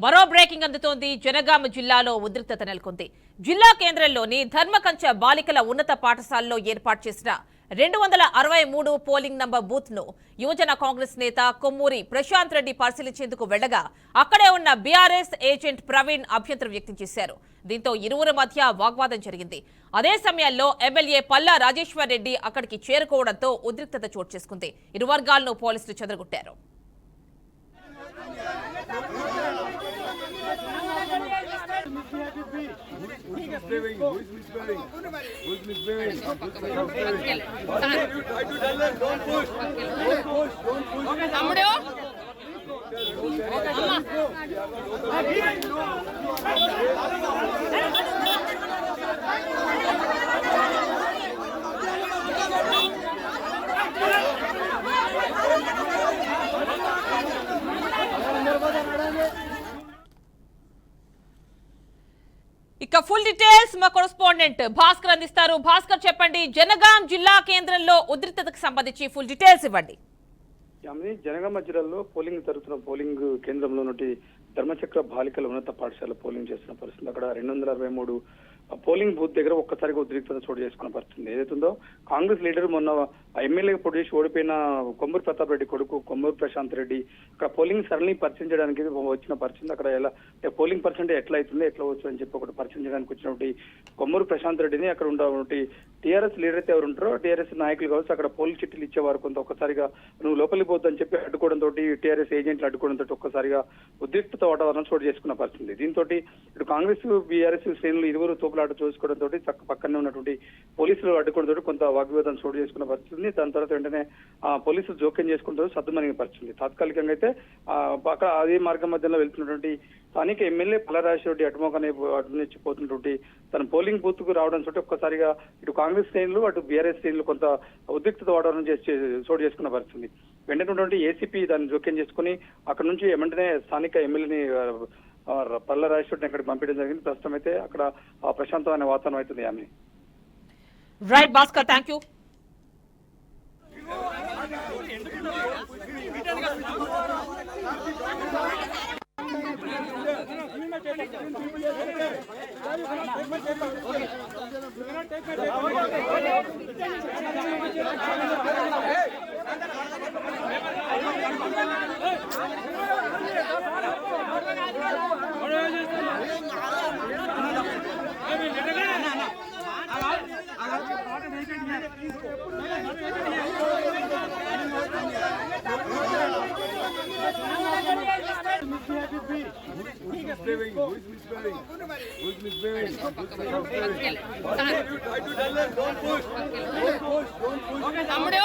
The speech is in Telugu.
మరో బ్రేకింగ్ అందుతోంది. జనగామ జిల్లాలో ఉద్రిక్తత నెలకొంది. జిల్లా కేంద్రంలోని ధర్మకంచ బాలికల ఉన్నత పాఠశాలలో ఏర్పాటు చేసిన 263 పోలింగ్ నంబర్ బూత్ ను యువజన కాంగ్రెస్ నేత కొమ్మూరి ప్రశాంత్ రెడ్డి పరిశీలించేందుకు వెళ్లగా అక్కడే ఉన్న బీఆర్ఎస్ ఏజెంట్ ప్రవీణ్ అభ్యంతరం వ్యక్తం చేశారు. దీంతో ఇరువురి మధ్య వాగ్వాదం జరిగింది. అదే సమయంలో ఎమ్మెల్యే పల్లా రాజేశ్వర్ రెడ్డి అక్కడికి చేరుకోవడంతో ఉద్రిక్తత చోటు చేసుకుంది. ఇరు వర్గాలను పోలీసులు చెదరగొట్టారు. ఇక ఫుల్ డీటెయిల్స్ మా కరెస్పాండెంట్ భాస్కర్ అందిస్తారు. భాస్కర్, చెప్పండి, జనగాం జిల్లా కేంద్రంలో ఉద్రిక్తతకు సంబంధించి ఫుల్ డీటెయిల్స్ ఇవ్వండి. జనగామ జిల్లాలో పోలింగ్ జరుగుతున్న పోలింగ్ కేంద్రంలో నుండి ధర్మచక్ర బాలికల ఉన్నత పాఠశాల పోలింగ్ చేస్తున్న పరిస్థితి. అక్కడ 263 పోలింగ్ బూత్ దగ్గర ఒక్కసారిగా ఉద్రిక్తత చోటు చేసుకున్న పరిస్థితి ఏదైతుందో, కాంగ్రెస్ లీడర్ మొన్న ఎమ్మెల్యేగా పోటీ చేసి ఓడిపోయిన కొమ్మూరి ప్రతాప్ రెడ్డి కొడుకు కొమ్మూరి ప్రశాంత్ రెడ్డి అక్కడ పోలింగ్ సరళిని పరిచయం చేయడానికి వచ్చిన పరిస్థితి. అక్కడ ఎలా పోలింగ్ పర్సెంటేజ్ ఎట్లా అవుతుంది, ఎట్లా వచ్చు అని చెప్పి ఒకటి పరిచయం చేయడానికి వచ్చినటువంటి కొమ్మూరి ప్రశాంత్ రెడ్డిని అక్కడ ఉన్నటువంటి టీఆర్ఎస్ లీడర్ అయితే ఎవరు ఉంటారో టీఆర్ఎస్ నాయకులు కావచ్చు అక్కడ పోలింగ్ చిట్లు ఇచ్చేవారు కొంత ఒక్కసారిగా నువ్వు లోపలికి పోద్దని చెప్పి అడ్డుకోవడంతో టీఆర్ఎస్ ఏజెంట్లు అడ్డుకోవడంతో ఒక్కసారిగా ఉద్రిక్తత వాతావరణం చోటు చేసుకున్న పరిస్థితి. దీంతో ఇటు కాంగ్రెస్ బీఆర్ఎస్ శ్రేణులు ఇరువురు తోపులాట చూసుకోవడంతో పక్కనే ఉన్నటువంటి పోలీసులు అడ్డుకోవడంతో కొంత వాగ్వివాదం చోటు చేసుకున్న పరిస్థితి. దాని తర్వాత వెంటనే పోలీసులు జోక్యం చేసుకుంటూ సద్దుమణిగిన పరిస్థితి. తాత్కాలికంగా అయితే అక్కడ అదే మార్గం మధ్యలో వెళ్తున్నటువంటి స్థానిక ఎమ్మెల్యే పల్లరాజేశ్వరరెడ్డి అటు నుంచి పోతున్నటువంటి తన పోలింగ్ బూత్ కు రావడం తోటి ఒక్కసారిగా ఇటు కాంగ్రెస్ శ్రేణులు అటు బీఆర్ఎస్ శ్రేణులు కొంత ఉద్రిక్తత వాతావరణం చోటు చేసుకున్న పరిస్థితి. వెంటనే ఏసీపీ దాన్ని జోక్యం చేసుకుని అక్కడ నుంచి వెంటనే స్థానిక ఎమ్మెల్యేని పల్ల రాజేశ్వరిని అక్కడికి పంపించడం జరిగింది. ప్రస్తుతం అయితే అక్కడ ప్రశాంతమైన వాతావరణం అవుతుంది. ఆమె రైట్ భాస్కర్, థ్యాంక్ యూ. తమ్ముడు